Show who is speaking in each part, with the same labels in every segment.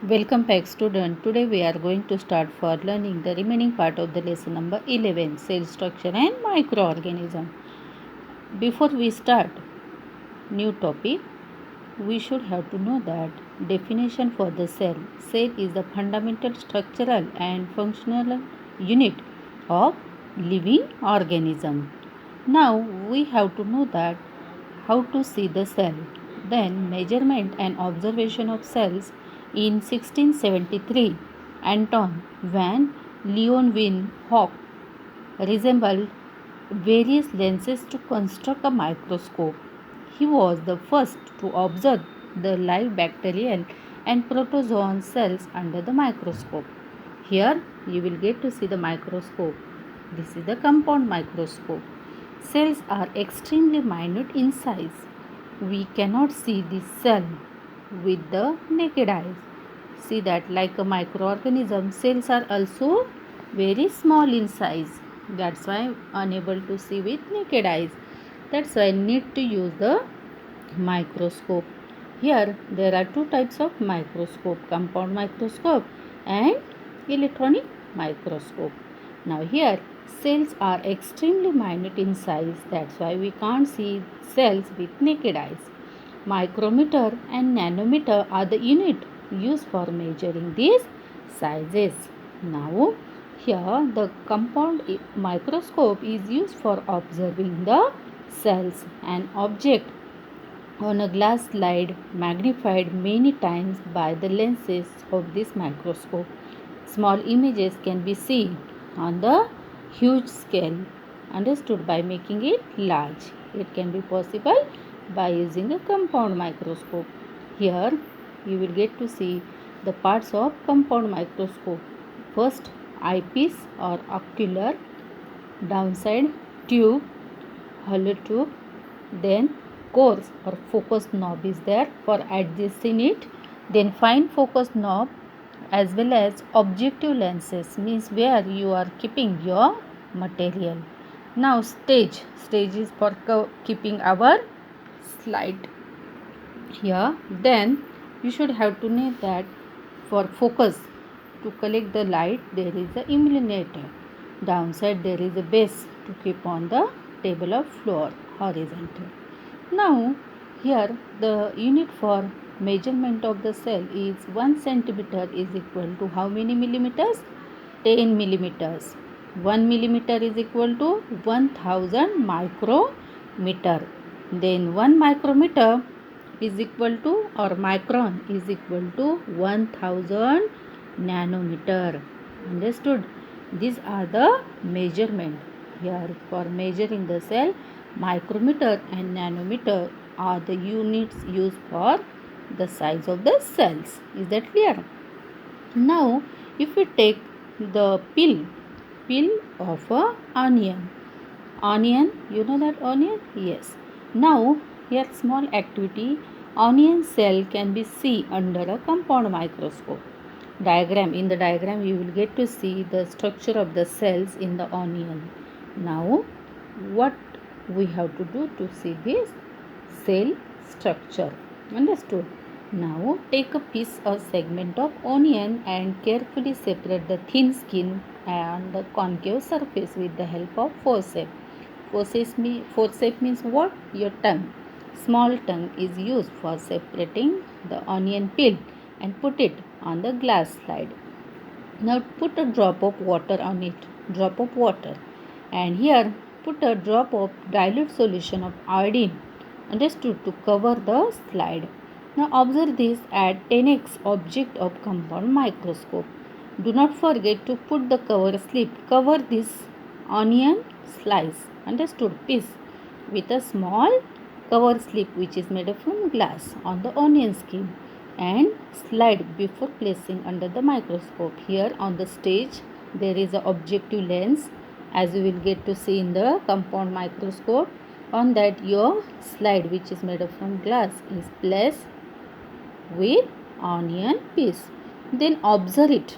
Speaker 1: Welcome back student. Today we are going to start for learning the remaining part of the lesson number 11, cell structure and microorganism. Before we start new topic, we should have to know that definition for the cell. Cell is the fundamental structural and functional unit of living organism. Now we have to know that how to see the cell. Then measurement and observation of cells in 1673, Anton van Leeuwenhoek resembled various lenses to construct a microscope. He was the first to observe the live bacterial and protozoan cells under the microscope. Here you will get to see the microscope. This is the compound microscope. Cells are extremely minute in size. We cannot see the cell with the naked eyes. See that like a microorganism, cells are also very small in size. That's why unable to see with naked eyes. That's why need to use the microscope. Here there are two types of microscope, compound microscope and electronic microscope. Now here cells are extremely minute in size, that's why we can't see cells with naked eyes. Micrometer and nanometer are the unit used for measuring these sizes. Now here the compound microscope is used for observing the cells and object on a glass slide magnified many times by the lenses of this microscope. Small images can be seen on the huge scale, understood by making it large. It can be possible by using a compound microscope. Here you will get to see the parts of compound microscope. First, eyepiece or ocular, downside tube, hollow tube, then coarse or focus knob is there for adjusting it, then fine focus knob, as well as objective lenses means where you are keeping your material. Now stage is for keeping our slide here. Then you should have to know that for focus to collect the light there is a illuminator. Downside there is a base to keep on the table of floor horizontal. Now here the unit for measurement of the cell is 1 centimeter is equal to how many millimeters? 10 millimeters. 1 millimeter is equal to 1000 micrometer. Then 1 micrometer is equal to, or micron is equal to 1000 nanometer. Understood? These are the measurement. Here for measuring the cell, micrometer and nanometer are the units used for the size of the cells. Is that clear? Now if we take the peel of a onion, you know that onion? Yes. Now here small activity, onion cell can be seen under a compound microscope. Diagram, in the diagram you will get to see the structure of the cells in the onion. Now what we have to do to see this cell structure? Understood? Now take a piece or segment of onion and carefully separate the thin skin and the concave surface with the help of forceps. Forceps means what? Your tongue. Small tongue is used for separating the onion peel and put it on the glass slide. Now put a drop of water on it, drop of water, and here put a drop of dilute solution of iodine, understood, to cover the slide. Now observe this at 10x object of compound microscope. Do not forget to put the cover slip, cover this onion slice, understood, piece with a small cover slip which is made from glass on the onion skin and slide before placing under the microscope. Here on the stage there is a objective lens, as you will get to see in the compound microscope. On that your slide which is made from glass is placed with onion piece. Then observe it.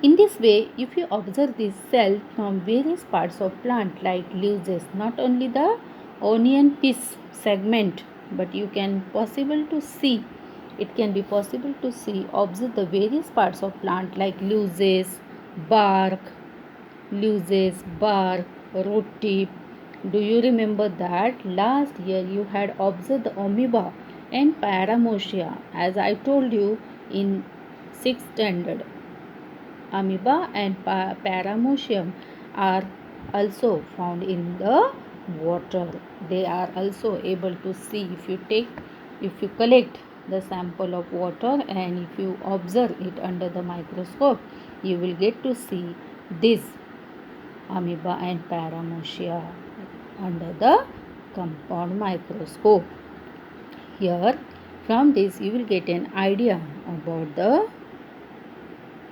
Speaker 1: In this way, if you observe this cell from various parts of plant like leaves, not only the onion piece segment, but you can possible to see it can be possible to see, observe the various parts of plant like bark, bark, root tip. Do you remember that last year you had observed the amoeba and paramosia as I told you in 6th standard? Amoeba and paramecium are also found in the water. They are also able to see if you collect the sample of water and if you observe it under the microscope, you will get to see this amoeba and paramocia under the compound microscope. Here, from this you will get an idea about the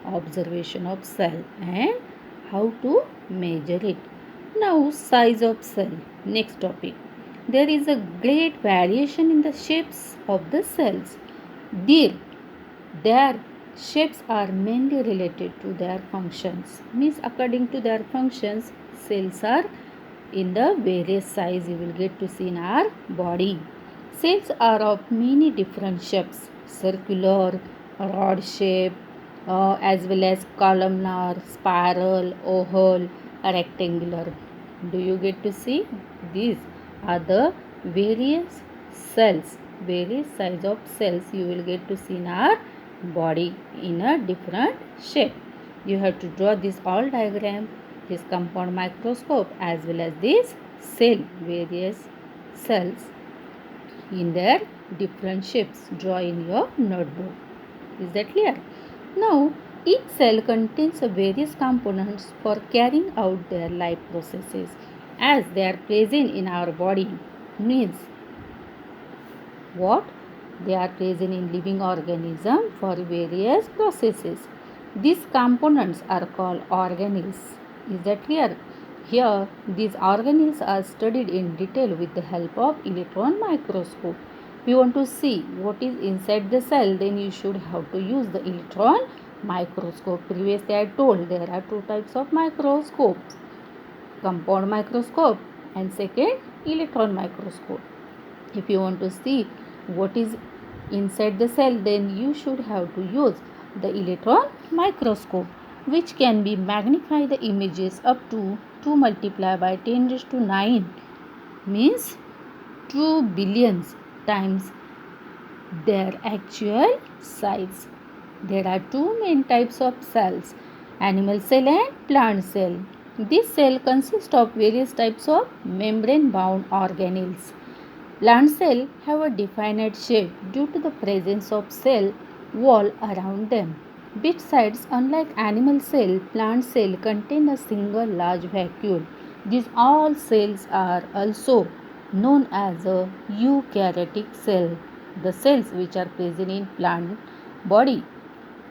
Speaker 1: observation of cell and how to measure it. Now, size of cell. Next topic. There is a great variation in the shapes of the cells. Their shapes are mainly related to their functions. Means according to their functions, cells are in the various size you will get to see in our body. Cells are of many different shapes, circular, rod shape, as well as columnar, spiral, oval, rectangular. Do you get to see? These are the various cells, various size of cells you will get to see in our body in a different shape. You have to draw this all diagram, this compound microscope as well as this cell, various cells in their different shapes. Draw in your notebook. Is that clear? Now, each cell contains various components for carrying out their life processes as they are present in our body. Means what? They are present in living organism for various processes. These components are called organelles. Is that clear? Here, these organelles are studied in detail with the help of electron microscope. If you want to see what is inside the cell, then you should have to use the electron microscope. Previously, I told there are two types of microscopes: compound microscope and second, electron microscope. If you want to see what is inside the cell, then you should have to use the electron microscope, which can be magnify the images up to 2 multiplied by 10 raised to 9, means 2 billions times their actual size. There are two main types of cells, animal cell and plant cell. This cell consists of various types of membrane bound organelles. Plant cells have a definite shape due to the presence of cell wall around them. Besides, unlike animal cell, plant cell contain a single large vacuole. These all cells are also known as a eukaryotic cell. The cells which are present in plant body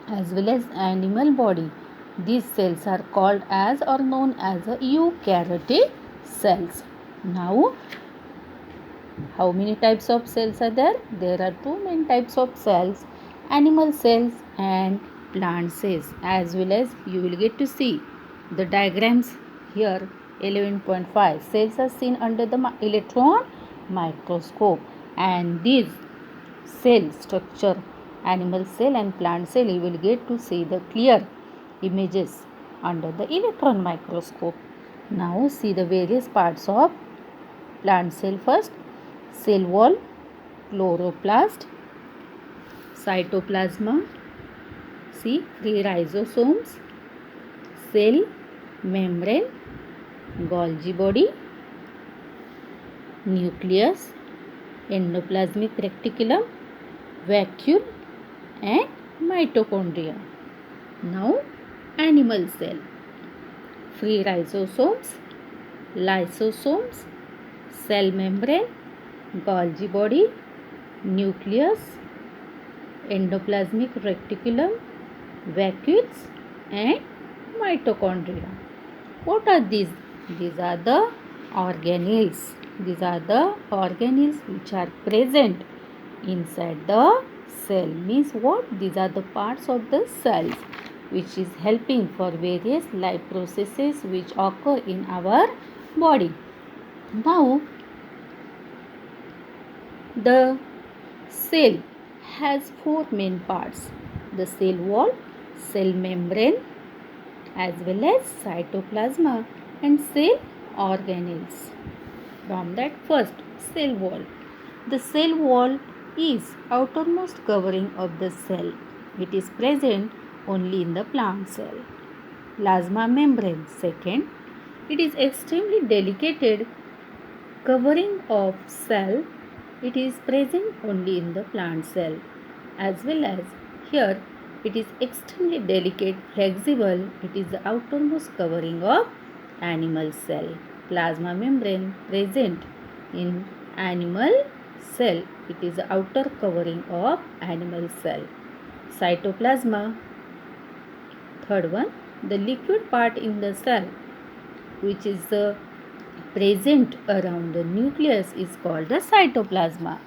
Speaker 1: as well as animal body, these cells are called as or known as a eukaryotic cells. Now, how many types of cells are there? There are two main types of cells, animal cells and plant cells, as well as you will get to see the diagrams here. 11.5 cells are seen under the electron microscope, and these cell structure, animal cell and plant cell, you will get to see the clear images under the electron microscope. Now see the various parts of plant cell first. Cell wall, chloroplast, cytoplasma, see 3 ribosomes, cell membrane, Golgi body, nucleus, endoplasmic reticulum, vacuole and mitochondria. Now animal cell, 3 ribosomes, lysosomes, cell membrane, Golgi body, nucleus, endoplasmic reticulum, vacuoles and mitochondria. What are these? These are the organelles. These are the organelles which are present inside the cell. Means what? These are the parts of the cells which is helping for various life processes which occur in our body. Now, the cell has four main parts: the cell wall, cell membrane, as well as cytoplasma and cell organelles. From that, first, cell wall. The cell wall is outermost covering of the cell. It is present only in the plant cell. Plasma membrane. Second, it is extremely delicate covering of cell. It is present only in the plant cell, as well as here it is extremely delicate, flexible. It is the outermost covering of animal cell. Plasma membrane present in animal cell. It is the outer covering of animal cell. Cytoplasma. Third one, the liquid part in the cell, which is present around the nucleus, is called the cytoplasma.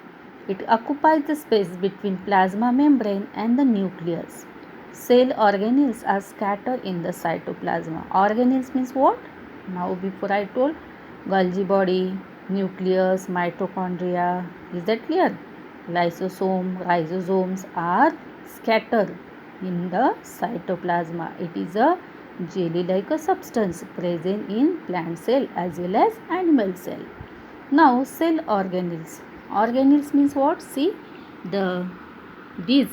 Speaker 1: It occupies the space between plasma membrane and the nucleus. Cell organelles are scattered in the cytoplasma. Organelles means what? Now before I told Golgi body, nucleus, mitochondria. Is that clear? Lysosomes are scattered in the cytoplasma. It is a jelly-like a substance present in plant cell as well as animal cell. Now cell organelles. Organelles means what? See, these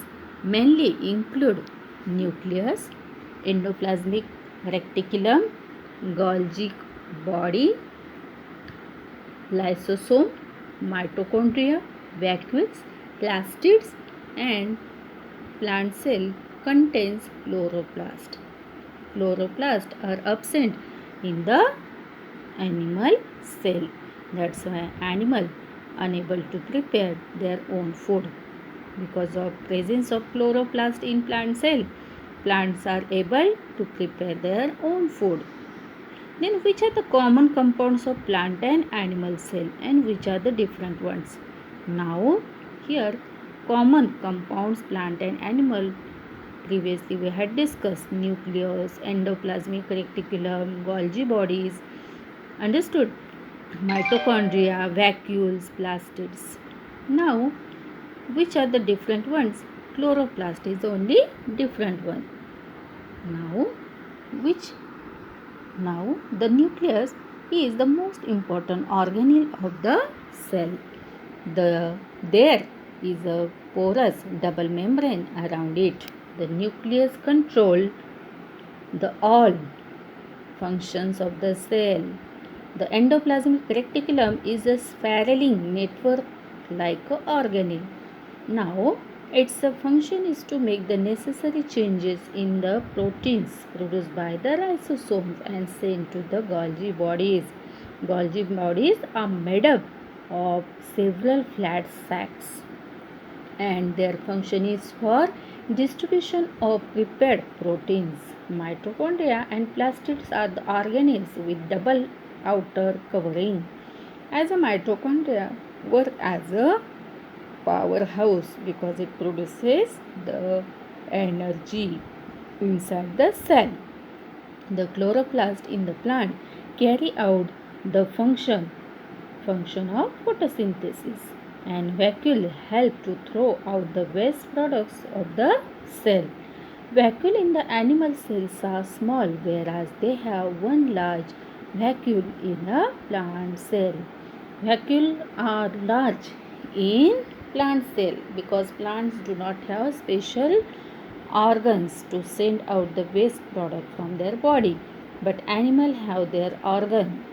Speaker 1: mainly include nucleus, endoplasmic reticulum, Golgi body, lysosome, mitochondria, vacuoles, plastids, and plant cell contains chloroplast. Chloroplasts are absent in the animal cell. That's why animal unable to prepare their own food. Because of presence of chloroplast in plant cell, plants are able to prepare their own food. Then which are the common compounds of plant and animal cell, and which are the different ones? Now here common compounds plant and animal. Previously we had discussed nucleus, endoplasmic reticulum, Golgi bodies. Understood? Mitochondria, vacuoles, plastids. Now which are the different ones? Chloroplast is the only different one. Now the nucleus is the most important organelle of the cell. There is a porous double membrane around it. The nucleus controls all functions of the cell. The endoplasmic reticulum is a spiraling network like an organelle. Now, its function is to make the necessary changes in the proteins produced by the lysosomes and sent to the Golgi bodies. Golgi bodies are made up of several flat sacs, and their function is for distribution of prepared proteins. Mitochondria and plastids are the organelles with double outer covering. As a mitochondria work as a powerhouse because it produces the energy inside the cell. The chloroplast in the plant carry out the function of photosynthesis, and vacuole help to throw out the waste products of the cell. Vacuole in the animal cells are small, whereas they have one large vacuole in a plant cell. Vacuole are large in plant cell because plants do not have special organs to send out the waste product from their body, but animals have their organ.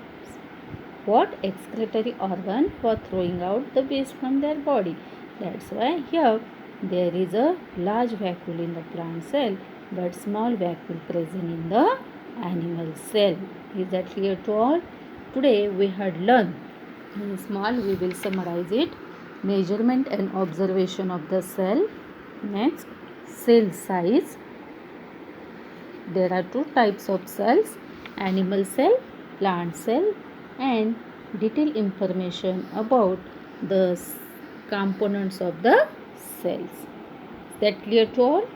Speaker 1: What? Excretory organ for throwing out the waste from their body. That's why here there is a large vacuole in the plant cell but small vacuole present in the animal cell. Is that clear to all? Today we had learned in small, we will summarize it. Measurement and observation of the cell. Next, cell size. There are two types of cells: animal cell, plant cell, and detailed information about the components of the cells. Is that clear to all?